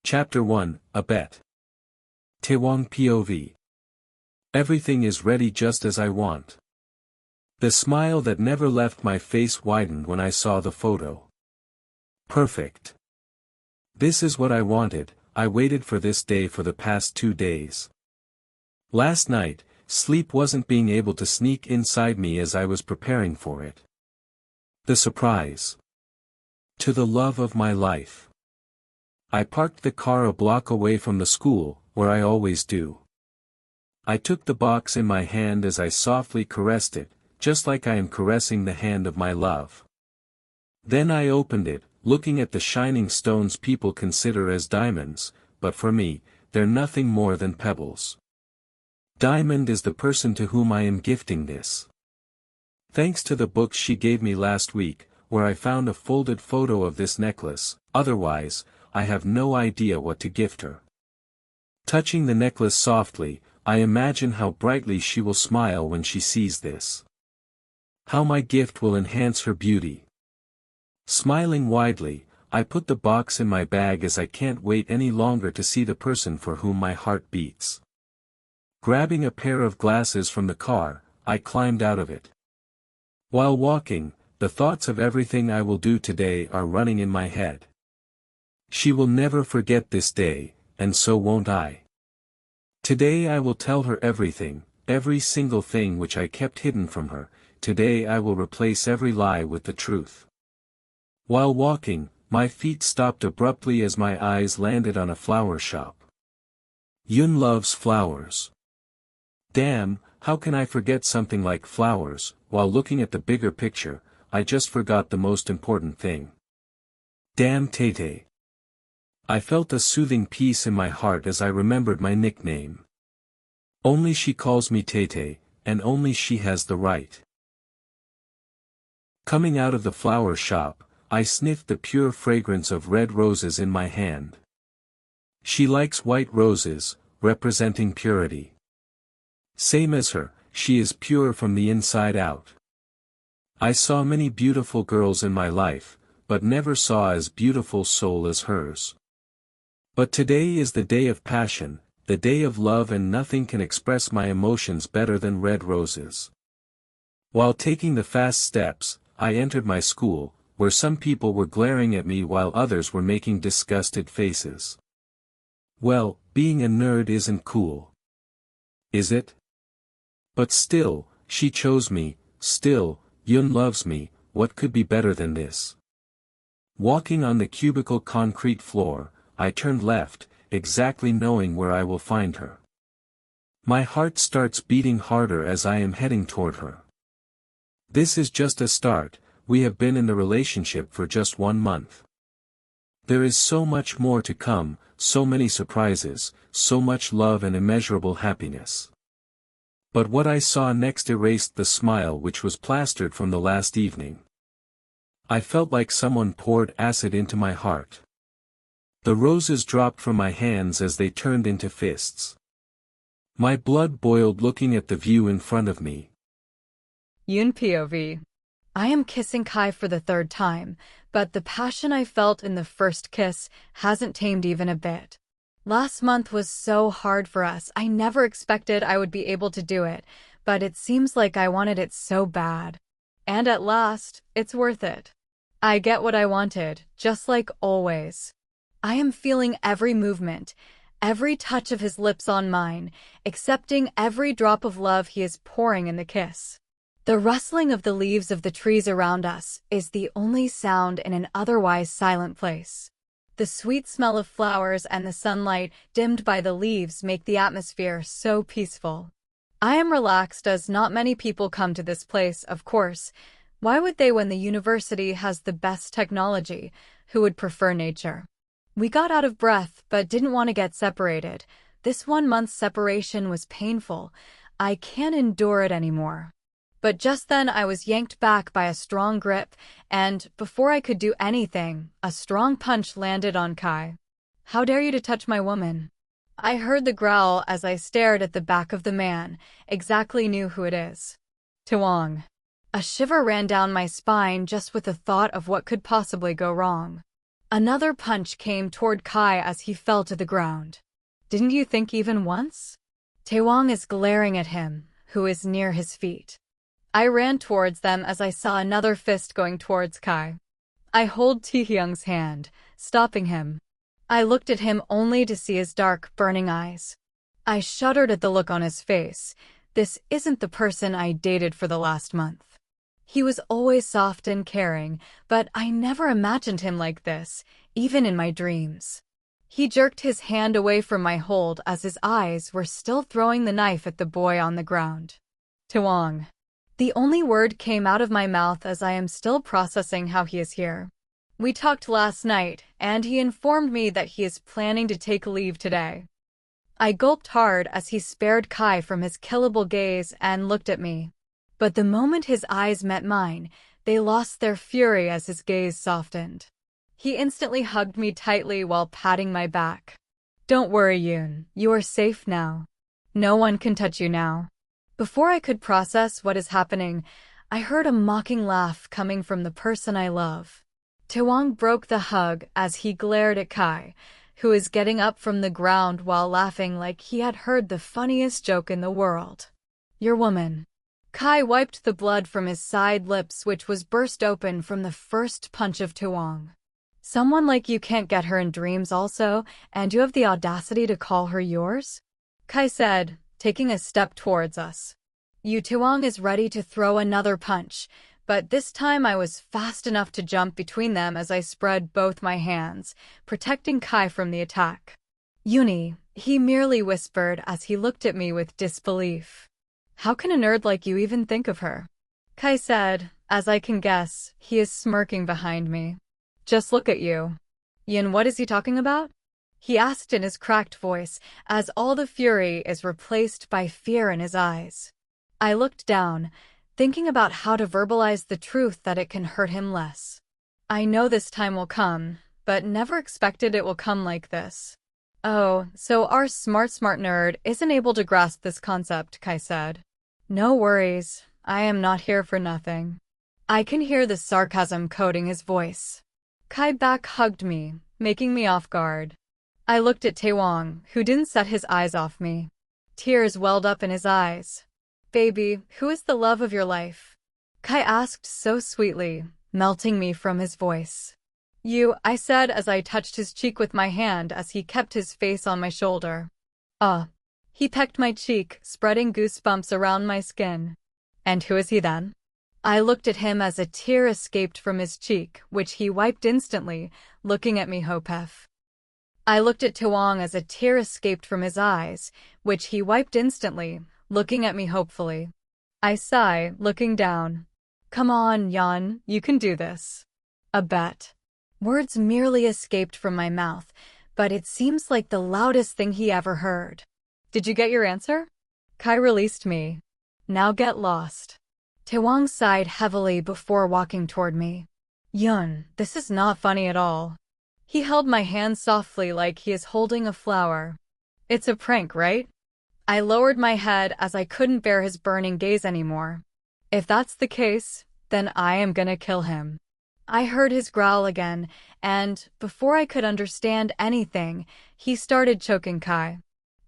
Chapter 1, A Bet. Taewang POV. Everything is ready just as I want. The smile that never left my face widened when I saw the photo. Perfect. This is what I wanted. I waited for this day for the past 2 days. Last night, sleep wasn't being able to sneak inside me as I was preparing for it. The surprise. To the love of my life. I parked the car a block away from the school, where I always do. I took the box in my hand as I softly caressed it, just like I am caressing the hand of my love. Then I opened it, looking at the shining stones people consider as diamonds, but for me, they're nothing more than pebbles. Diamond is the person to whom I am gifting this. Thanks to the book she gave me last week, where I found a folded photo of this necklace, otherwise, I have no idea what to gift her. Touching the necklace softly, I imagine how brightly she will smile when she sees this. How my gift will enhance her beauty. Smiling widely, I put the box in my bag as I can't wait any longer to see the person for whom my heart beats. Grabbing a pair of glasses from the car, I climbed out of it. While walking, the thoughts of everything I will do today are running in my head. She will never forget this day, and so won't I. Today I will tell her everything, every single thing which I kept hidden from her. Today I will replace every lie with the truth. While walking, my feet stopped abruptly as my eyes landed on a flower shop. Yun loves flowers. Damn, how can I forget something like flowers? While looking at the bigger picture, I just forgot the most important thing. Damn Tay. I felt a soothing peace in my heart as I remembered my nickname. Only she calls me Tay, and only she has the right. Coming out of the flower shop, I sniffed the pure fragrance of red roses in my hand. She likes white roses, representing purity. Same as her, she is pure from the inside out. I saw many beautiful girls in my life, but never saw as beautiful soul as hers. But today is the day of passion, the day of love, and nothing can express my emotions better than red roses. While taking the fast steps, I entered my school, where some people were glaring at me while others were making disgusted faces. Well, being a nerd isn't cool. Is it? But still, she chose me, still, Yun loves me, what could be better than this? Walking on the cubicle concrete floor, I turned left, exactly knowing where I will find her. My heart starts beating harder as I am heading toward her. This is just a start, we have been in the relationship for just 1 month. There is so much more to come, so many surprises, so much love and immeasurable happiness. But what I saw next erased the smile which was plastered from the last evening. I felt like someone poured acid into my heart. The roses dropped from my hands as they turned into fists. My blood boiled looking at the view in front of me. Yun POV. I am kissing Kai for the 3rd time, but the passion I felt in the first kiss hasn't tamed even a bit. Last month was so hard for us. I never expected I would be able to do it, but it seems like I wanted it so bad. And at last, it's worth it. I get what I wanted, just like always. I am feeling every movement, every touch of his lips on mine, accepting every drop of love he is pouring in the kiss. The rustling of the leaves of the trees around us is the only sound in an otherwise silent place. The sweet smell of flowers and the sunlight dimmed by the leaves make the atmosphere so peaceful. I am relaxed as not many people come to this place, of course. Why would they when the university has the best technology? Who would prefer nature? We got out of breath but didn't want to get separated. This 1 month's separation was painful. I can't endure it anymore. But just then I was yanked back by a strong grip, and, before I could do anything, a strong punch landed on Kai. "How dare you to touch my woman?" I heard the growl as I stared at the back of the man, exactly knew who it is. Taewang. A shiver ran down my spine just with the thought of what could possibly go wrong. Another punch came toward Kai as he fell to the ground. Didn't you think even once? Taewang is glaring at him, who is near his feet. I ran towards them as I saw another fist going towards Kai. I hold Taehyung's hand, stopping him. I looked at him only to see his dark, burning eyes. I shuddered at the look on his face. This isn't the person I dated for the last month. He was always soft and caring, but I never imagined him like this, even in my dreams. He jerked his hand away from my hold as his eyes were still throwing the knife at the boy on the ground. Taewang. The only word came out of my mouth as I am still processing how he is here. We talked last night, and he informed me that he is planning to take leave today. I gulped hard as he spared Kai from his killable gaze and looked at me. But the moment his eyes met mine, they lost their fury as his gaze softened. He instantly hugged me tightly while patting my back. Don't worry, Yoon, you are safe now. No one can touch you now. Before I could process what is happening, I heard a mocking laugh coming from the person I love. Taewang broke the hug as he glared at Kai, who is getting up from the ground while laughing like he had heard the funniest joke in the world. Your woman. Kai wiped the blood from his side lips, which was burst open from the first punch of Taewang. Someone like you can't get her in dreams also, and you have the audacity to call her yours? Kai said, taking a step towards us. Taewang is ready to throw another punch, but this time I was fast enough to jump between them as I spread both my hands, protecting Kai from the attack. Yooni, he merely whispered as he looked at me with disbelief. How can a nerd like you even think of her? Kai said, as I can guess, he is smirking behind me. Just look at you. Yin, what is he talking about? He asked in his cracked voice, as all the fury is replaced by fear in his eyes. I looked down, thinking about how to verbalize the truth that it can hurt him less. I know this time will come, but never expected it will come like this. Oh, so our smart nerd isn't able to grasp this concept, Kai said. No worries, I am not here for nothing. I can hear the sarcasm coating his voice. Kai back hugged me, making me off guard. I looked at Taewang, who didn't set his eyes off me. Tears welled up in his eyes. Baby, who is the love of your life? Kai asked so sweetly, melting me from his voice. You, I said as I touched his cheek with my hand as he kept his face on my shoulder. He pecked my cheek, spreading goosebumps around my skin. And who is he then? I looked at him as a tear escaped from his cheek, which he wiped instantly, looking at me hopef. I looked at Taewang as a tear escaped from his eyes, which he wiped instantly, looking at me hopefully. I sigh, looking down. Come on, Yan, you can do this. A bet. Words merely escaped from my mouth, but it seems like the loudest thing he ever heard. Did you get your answer? Kai released me. Now get lost. Taewang sighed heavily before walking toward me. Yun, this is not funny at all. He held my hand softly like he is holding a flower. It's a prank, right? I lowered my head as I couldn't bear his burning gaze anymore. If that's the case, then I am gonna kill him. I heard his growl again, and, before I could understand anything, he started choking Kai.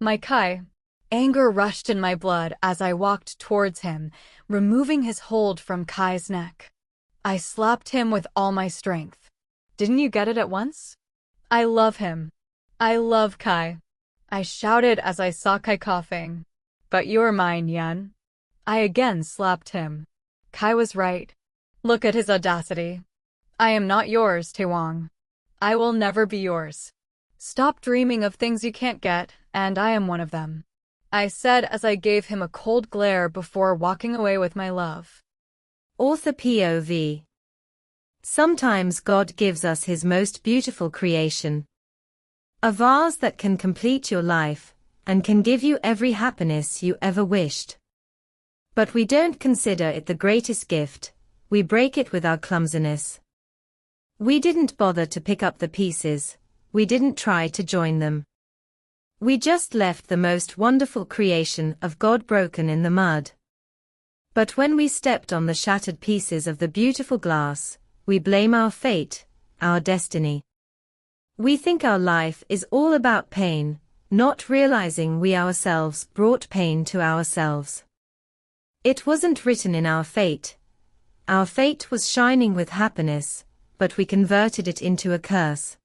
My Kai. Anger rushed in my blood as I walked towards him, removing his hold from Kai's neck. I slapped him with all my strength. Didn't you get it at once? I love him. I love Kai. I shouted as I saw Kai coughing. But you're mine, Yan. I again slapped him. Kai was right. Look at his audacity. I am not yours, Taewang. I will never be yours. Stop dreaming of things you can't get, and I am one of them. I said as I gave him a cold glare before walking away with my love. Author POV. Sometimes God gives us His most beautiful creation. A vase that can complete your life, and can give you every happiness you ever wished. But we don't consider it the greatest gift, we break it with our clumsiness. We didn't bother to pick up the pieces, we didn't try to join them. We just left the most wonderful creation of God broken in the mud. But when we stepped on the shattered pieces of the beautiful glass, we blame our fate, our destiny. We think our life is all about pain, not realizing we ourselves brought pain to ourselves. It wasn't written in our fate. Our fate was shining with happiness, but we converted it into a curse.